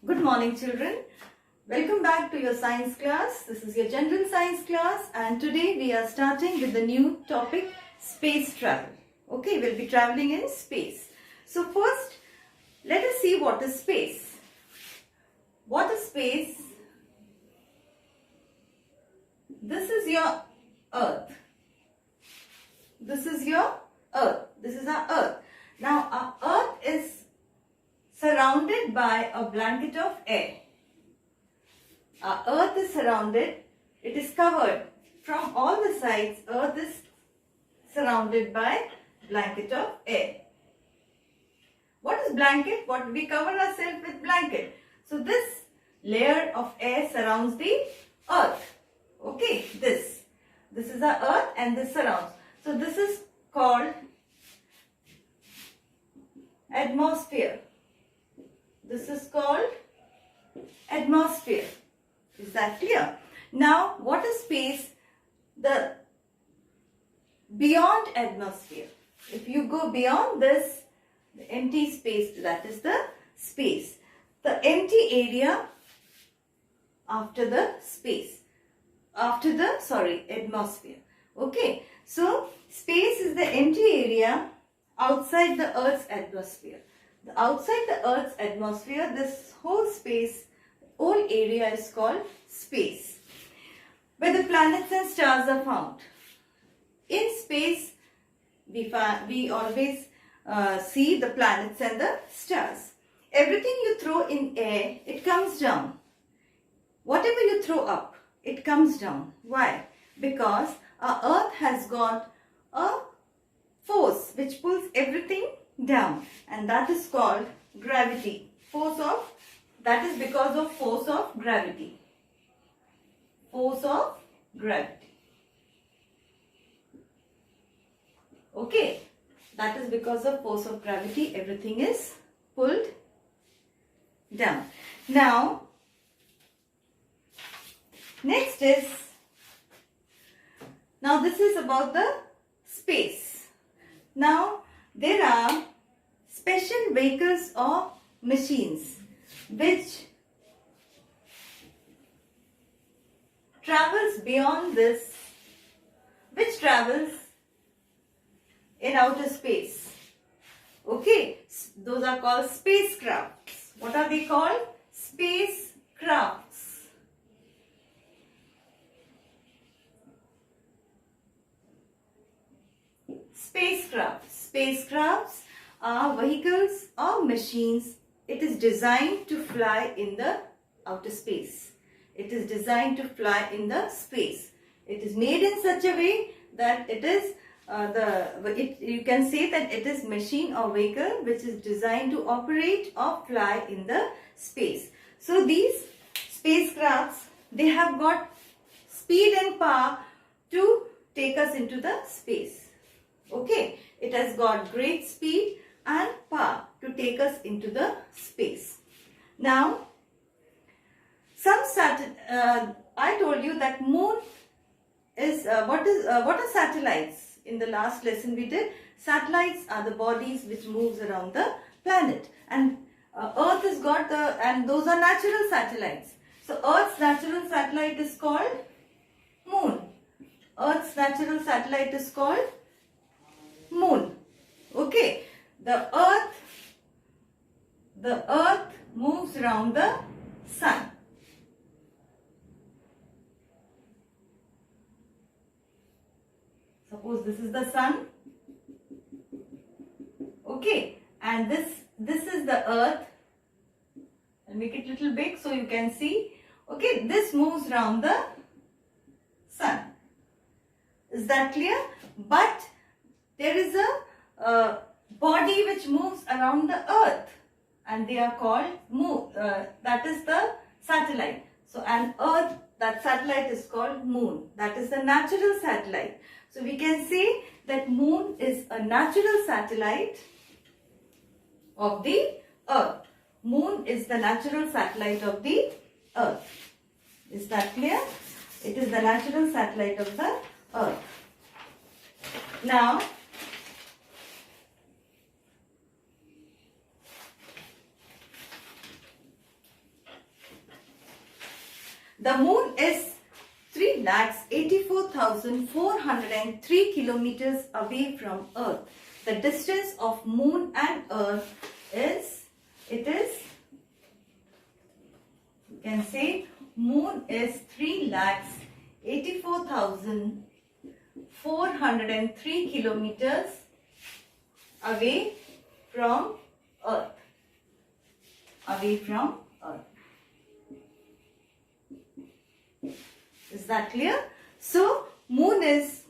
Good morning, children. Welcome back to your science class. This is your general science class, and today we are starting with the new topic, space travel. Okay, we'll be traveling in space. So first, let us see what is space. What is space? This is your Earth. This is your Earth. This is our Earth. Now, our Earth is surrounded by a blanket of air. Our Earth is surrounded, it is covered from all the sides. Earth is surrounded by blanket of air. What is blanket? What we cover ourselves with blanket. So this layer of air surrounds the Earth. Okay, this is our Earth and this surrounds. So this is called atmosphere. This is called atmosphere. Is that clear? Now, what is space? The beyond atmosphere. If you go beyond this, the empty space, that is the space. The empty area after the space. After the, atmosphere. Okay. So, space is the empty area outside the Earth's atmosphere. Outside the Earth's atmosphere, this whole space, whole area is called space, where the planets and stars are found. In space, we always see the planets and the stars. Everything you throw in air, it comes down. Whatever you throw up, it comes down. Why? Because our Earth has got a force which pulls everything down, and that is called gravity. That is because of force of gravity. Force of gravity. Okay, that is because of force of gravity, everything is pulled down. Now, next is, now this is about the space. Now, there are special vehicles or machines which travels beyond this, which travels in outer space. Okay, those are called spacecrafts. What are they called? Spacecrafts. Spacecrafts are vehicles or machines. It is designed to fly in the outer space. It is designed to fly in the space. It is made in such a way that it is you can say that it is machine or vehicle which is designed to operate or fly in the space. So these spacecrafts, they have got speed and power to take us into the space. Okay, it has got great speed and power to take us into the space. Now, I told you that moon is what are satellites? In the last lesson we did, satellites are the bodies which moves around the planet, and Earth has got and those are natural satellites. So Earth's natural satellite is called moon. Earth's natural satellite is called moon. Okay, the earth moves around the sun. Suppose this is the sun. Okay, and this is the earth. I'll make it a little big so you can see. Okay, this moves around the sun. Is that clear? But there is a body which moves around the earth, and they are called that is the satellite. So an earth, that satellite is called moon. That is the natural satellite. So we can say that moon is a natural satellite of the earth. Moon is the natural satellite of the earth. Is that clear? It is the natural satellite of the earth. Now, The moon is 3,84,403 kilometers away from Earth. The distance of moon and Earth is, you can say moon is 3,84,403 kilometers away from Earth. Is that clear? So, moon is,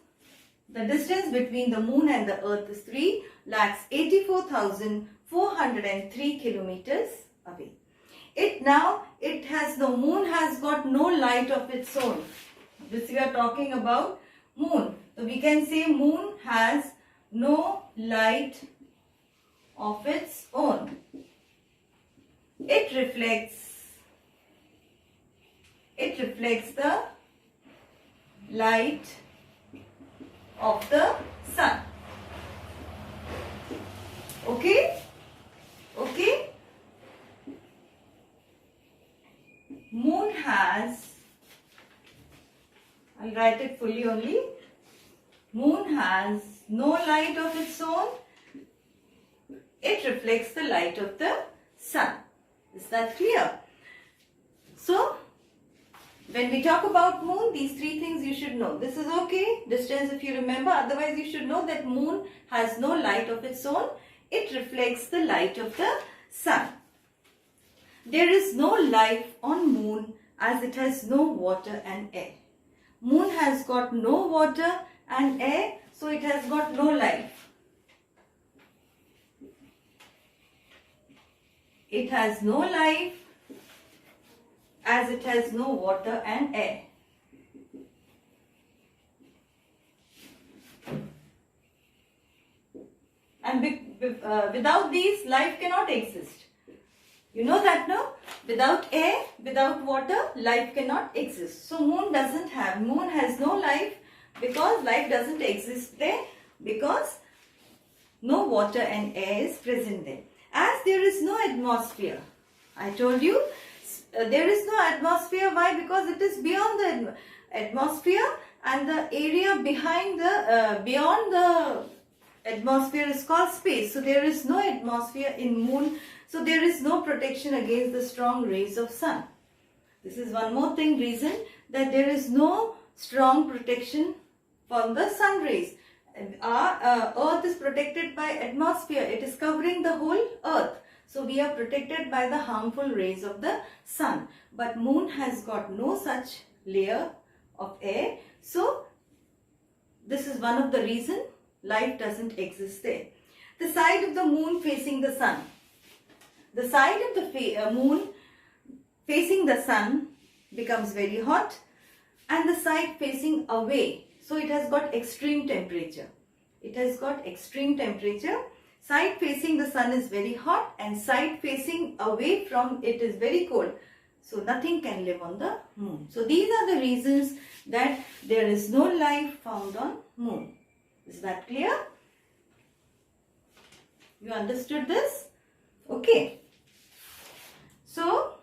the distance between the moon and the Earth is 3,84,403 kilometers away. Moon has got no light of its own. This we are talking about moon. So, we can say moon has no light of its own. It reflects the light of the sun. Okay? Moon has, I'll write it fully only. Moon has no light of its own. It reflects the light of the sun. Is that clear? So, when we talk about moon, these three things you should know. This is okay, distance if you remember. Otherwise, you should know that moon has no light of its own. It reflects the light of the sun. There is no life on moon as it has no water and air. Moon has got no water and air, so it has got no life. It has no life as it has no water and air. And without these, life cannot exist. You know that, no? Without air, without water, life cannot exist. So moon has no life because life doesn't exist there, because no water and air is present there. As there is no atmosphere, I told you, there is no atmosphere. Why? Because it is beyond the atmosphere, and the area beyond the atmosphere is called space. So there is no atmosphere in moon. So there is no protection against the strong rays of sun. This is one more reason that there is no strong protection from the sun rays. Our earth is protected by atmosphere. It is covering the whole earth. So we are protected by the harmful rays of the sun. But moon has got no such layer of air. So this is one of the reasons life doesn't exist there. The side of the moon facing the sun. The side of the moon facing the sun becomes very hot, and the side facing away, so it has got extreme temperature. Side facing the sun is very hot, and side facing away from it is very cold. So nothing can live on the moon. So these are the reasons that there is no life found on moon. Is that clear? You understood this? Okay. So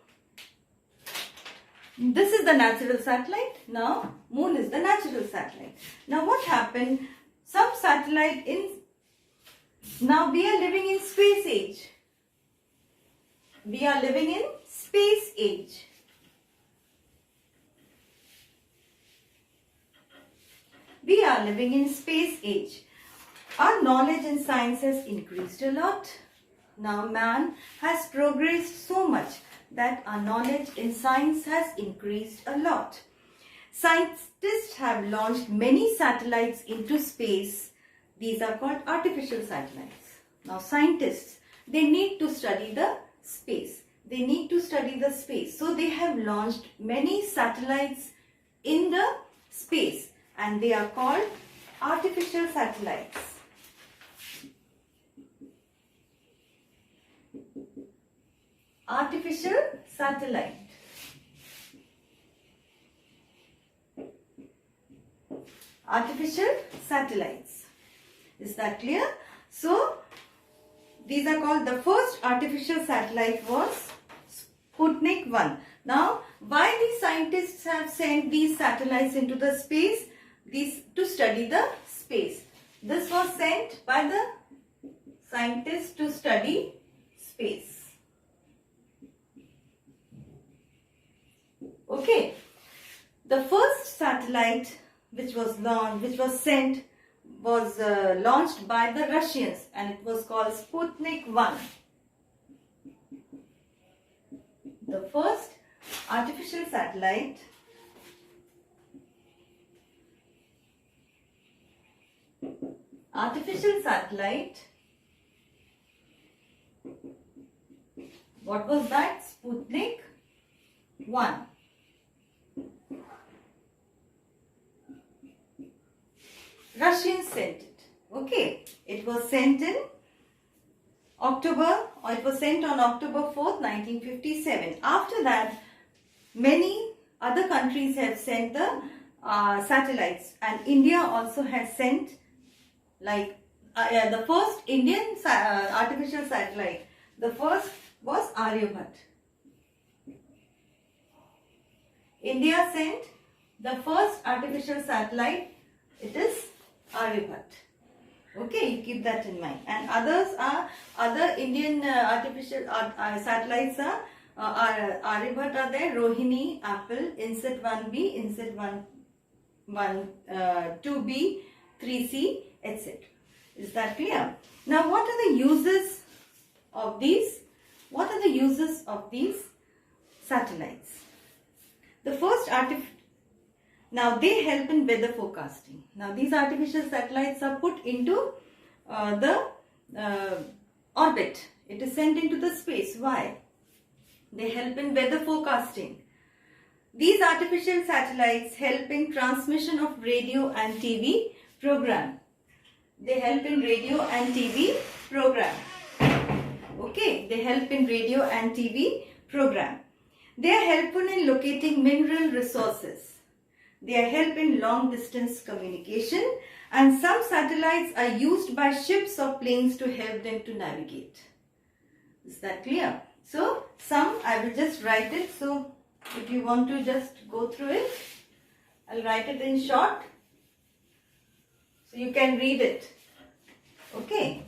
this is the natural satellite. Now moon is the natural satellite. Now what happened? Some satellite now we are living in space age. We are living in space age. We are living in space age. Our knowledge in science has increased a lot. Now man has progressed so much that our knowledge in science has increased a lot. Scientists have launched many satellites into space. These are called artificial satellites. Now scientists, they need to study the space. So they have launched many satellites in the space, and they are called artificial satellites. Artificial satellite. Artificial satellites. Is that clear? So, these are called, the first artificial satellite was Sputnik 1. Now, why the scientists scientists have sent these satellites into the space, these to study the space. This was sent by the scientists to study space. Okay. The first satellite which was launched by the Russians, and it was called Sputnik 1. The first artificial satellite what was that? Sputnik 1. Russians sent it. Okay, it was sent in October, or it was sent on October 4th, 1957. After that, many other countries have sent the satellites, and India also has sent, like the first Indian artificial satellite. The first was Aryabhat. India sent the first artificial satellite. It is Aryabhat. Okay, you keep that in mind. And other Indian artificial satellites are Aryabhat are there, Rohini, Apple, Inset 1B, Inset 2B, 3C, etc. Is that clear? Now, what are the uses of these? What are the uses of these satellites? The first now they help in weather forecasting. Now these artificial satellites are put into the orbit. It is sent into the space. Why? They help in weather forecasting. These artificial satellites help in transmission of radio and TV program. They help in radio and TV program. Okay, they help in radio and TV program. They are helpful in locating mineral resources. They are help in long distance communication, and some satellites are used by ships or planes to help them to navigate. Is that clear? So some, I will just write it. So if you want to just go through it, I'll write it in short so you can read it. Okay.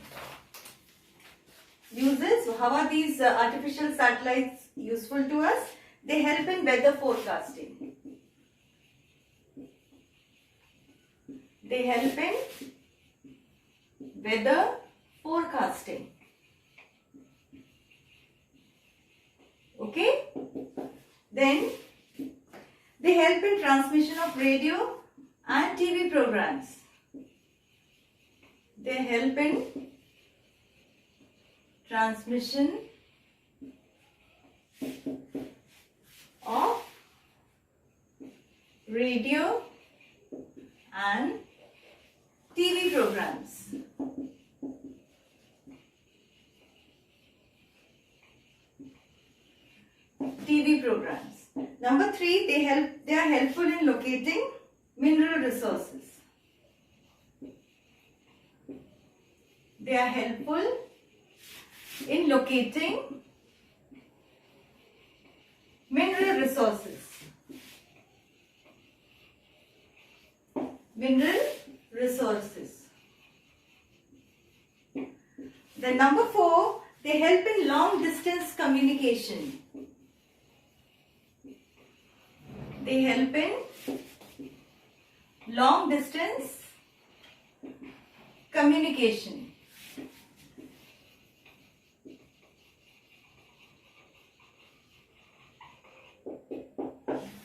Uses. So how are these artificial satellites useful to us? They help in weather forecasting. They help in weather forecasting. Okay. Then they help in transmission of radio and TV programs. They help in transmission of radio and TV programs. TV programs. Number 3, they are helpful in locating mineral resources. They are helpful in locating mineral resources. Mineral resources. Then number 4, they help in long distance communication. They help in long distance communication.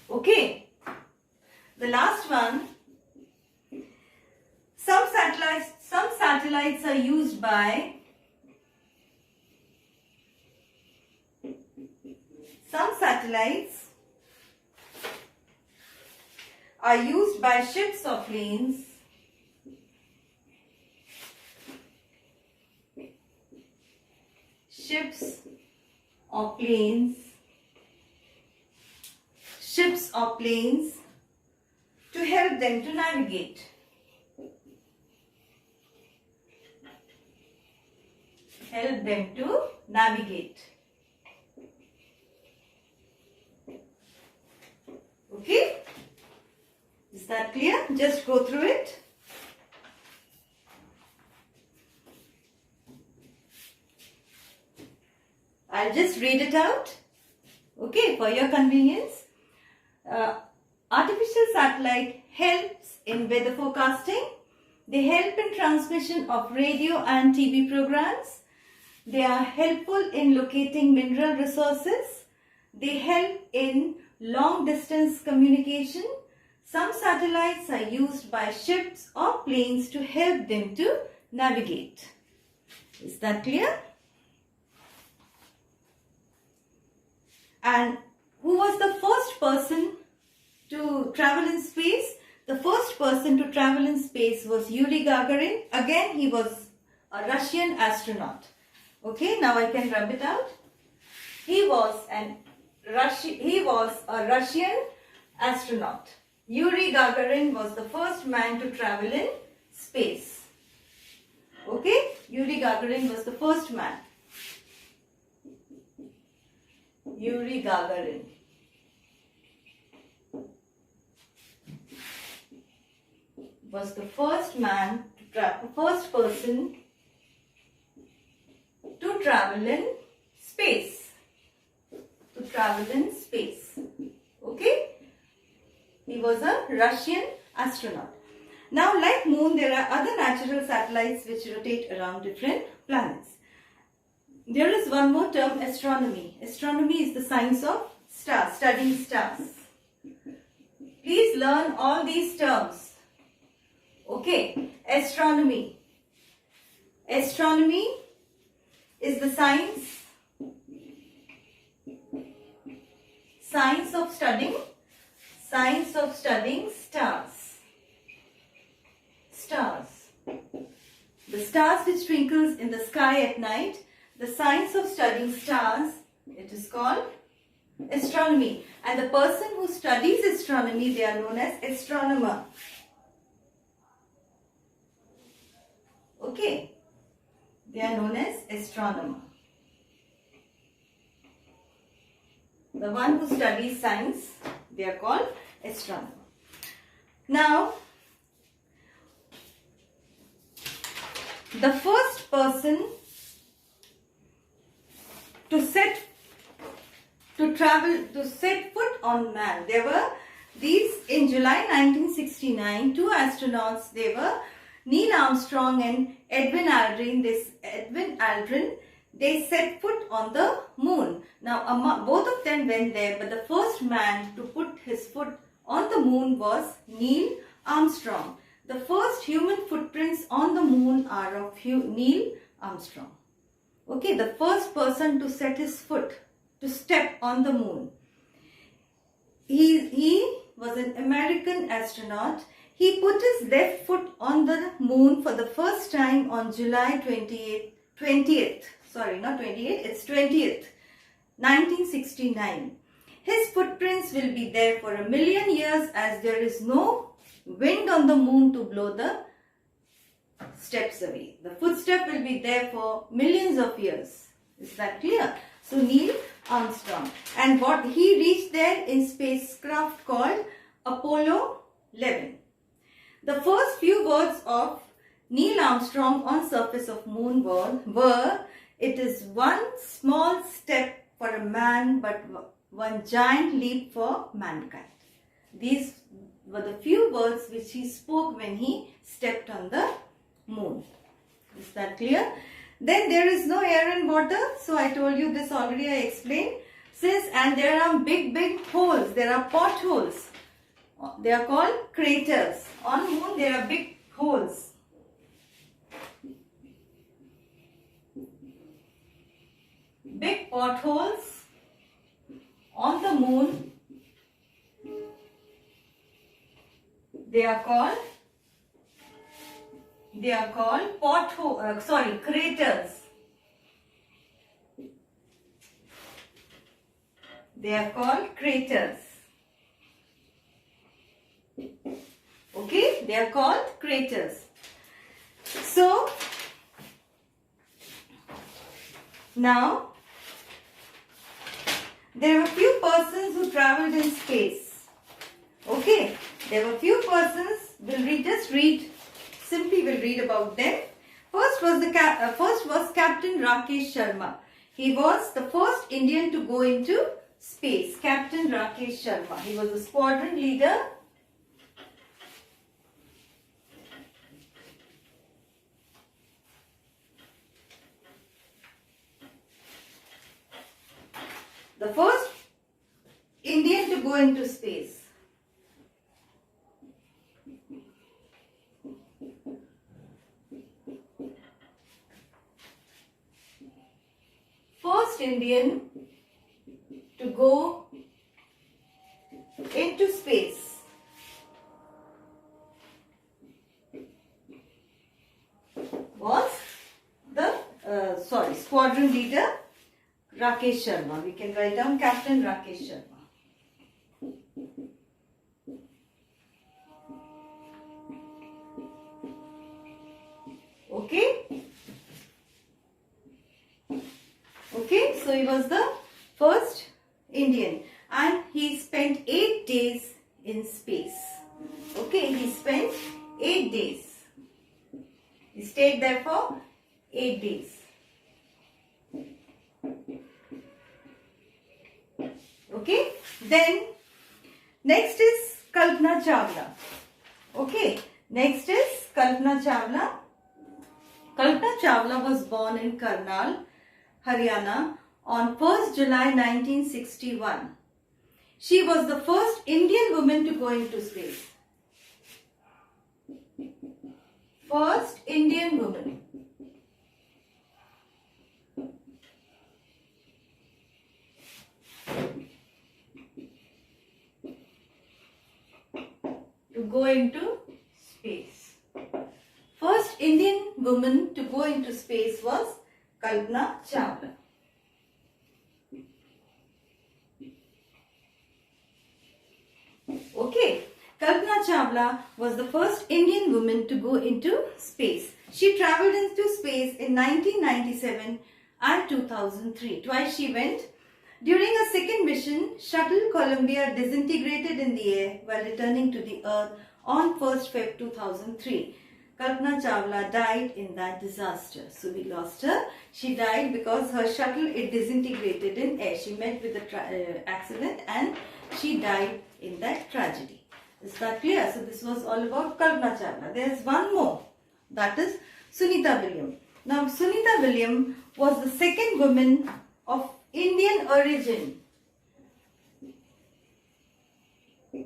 Okay. The last one. Some satellites are used by ships or planes to help them to navigate. clear? Just go through it. I'll just read it out, okay, for your convenience. Artificial satellite helps in weather forecasting. They help in transmission of radio and TV programs. They are helpful in locating mineral resources. They help in long distance communication. Some satellites are used by ships or planes to help them to navigate. Is that clear? And who was the first person to travel in space? The first person to travel in space was Yuri Gagarin. Again, he was a Russian astronaut. Okay, now I can rub it out. He was a Russian astronaut. Yuri Gagarin was the first man to travel in space. Okay, Yuri Gagarin was the first man. Yuri Gagarin. Was the first man to travel, first person to travel in space. To travel in space. Okay? He was a Russian astronaut. Now, like Moon, there are other natural satellites which rotate around different planets. There is one more term, astronomy. Astronomy is the science of stars, studying stars. Please learn all these terms. Okay, astronomy. Astronomy is the science of studying stars. Stars. The stars which twinkles in the sky at night. The science of studying stars, it is called astronomy. And the person who studies astronomy, they are known as astronomer. Okay, they are known as astronomer. The one who studies science, they are called astronomer. Now, the first person to set foot on man, there were these in July 1969, two astronauts, they were Neil Armstrong and Edwin Aldrin. They set foot on the moon. Now, both of them went there, but the first man to put his foot on the moon was Neil Armstrong. The first human footprints on the moon are of Neil Armstrong. Okay, the first person to set his foot, to step on the moon. He was an American astronaut. He put his left foot on the moon for the first time on July 20th, 1969. His footprints will be there for 1,000,000 years as there is no wind on the moon to blow the steps away. The footstep will be there for millions of years. Is that clear? So Neil Armstrong. And what he reached there in spacecraft called Apollo 11. The first few words of Neil Armstrong on surface of moon were, "It is one small step for a man, but one giant leap for mankind." These were the few words which he spoke when he stepped on the moon. Is that clear? Then there is no air and water. So I told you this already, I explained. And there are big holes, there are potholes. They are called craters. On moon there are big holes. Big potholes on the moon. They are called craters. They are called craters. Okay, they are called craters. So, now, there are few persons who traveled in space. Okay, There were few persons. Simply we'll read about them. First was Captain Rakesh Sharma. He was the first Indian to go into space. Captain Rakesh Sharma. He was a squadron leader. The first Indian to go into space. First Indian to go into space. Was the squadron leader Rakesh Sharma. We can write down Captain Rakesh Sharma. Okay. Okay, so he was the first Indian and he spent 8 days in space. Okay, he spent 8 days. He stayed there for 8 days. Okay, then next is Kalpana Chawla. Okay, next is Kalpana Chawla. Kalpana Chawla was born in Karnal, Haryana on 1st July 1961. She was the first Indian woman to go into space. First Indian woman. To go into space. First Indian woman to go into space was Kalpana Chawla. Okay, Kalpana Chawla was the first Indian woman to go into space. She travelled into space in 1997 and 2003. Twice she went. During a second mission, Shuttle Columbia disintegrated in the air while returning to the Earth on 1st Feb 2003. Kalpana Chawla died in that disaster. So we lost her. She died because her shuttle, it disintegrated in air. She met with the accident and she died in that tragedy. Is that clear? So this was all about Kalpana Chawla. There is one more. That is Sunita Williams. Now Sunita Williams was the second woman of Indian origin.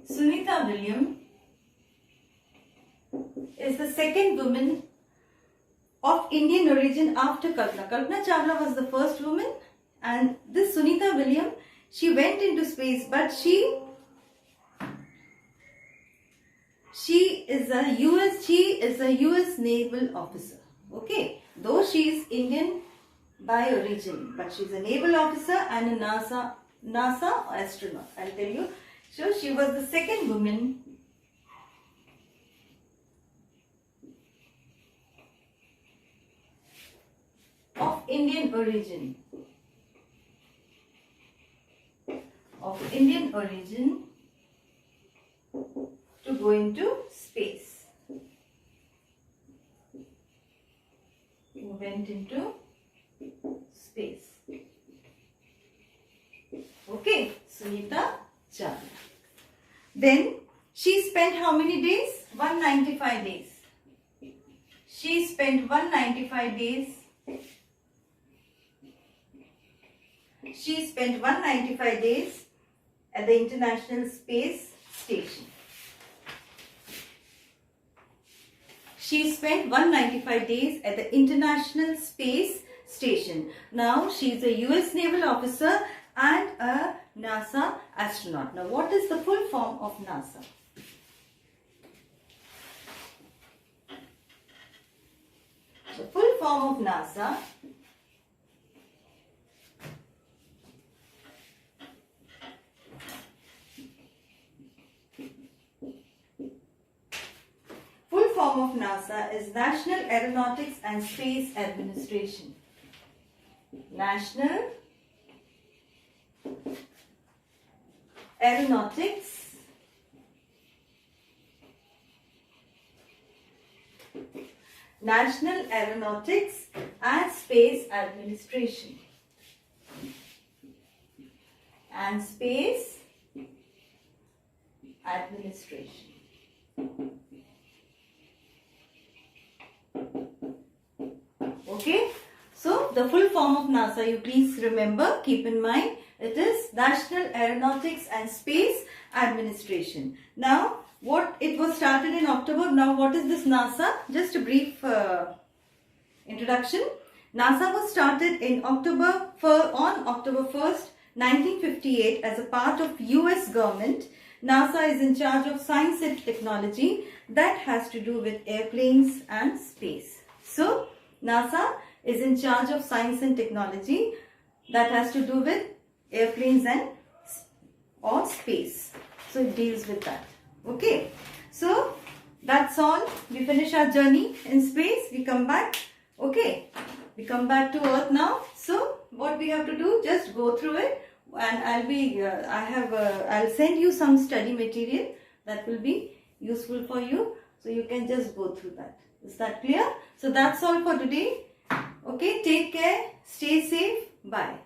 Sunita Williams is the second woman of Indian origin after Kalpana. Kalpana Chawla was the first woman and this Sunita Williams, she went into space but she is a US naval officer. Okay, though she is Indian by origin, but she is a naval officer and a NASA astronaut. I'll tell you. So she was the second woman of Indian origin. To go into space. Who went into space. Okay, Sunita Chawla. Then she spent how many days? 195 days. She spent 195 days. She spent 195 days at the International Space Station. She spent 195 days at the International Space Station. Now she is a US naval officer and a NASA astronaut. Now what is the full form of NASA? The full form of NASA is National Aeronautics and Space Administration. National Aeronautics National Aeronautics and Space Administration. And Space Administration. Okay. So the full form of NASA, you please remember, keep in mind, it is National Aeronautics and Space Administration. Now, what it was started in October. Now, what is this NASA? Just a brief introduction. NASA was started in on October 1st, 1958 as a part of US government. NASA is in charge of science and technology that has to do with airplanes and space. So, NASA is in charge of science and technology that has to do with airplanes and or space. So it deals with that. Okay. So that's all. We finish our journey in space. We come back. Okay. We come back to Earth now. So what we have to do, just go through it, and I'll send you some study material that will be useful for you. So you can just go through that. Is that clear? So that's all for today. Okay, take care, stay safe, bye.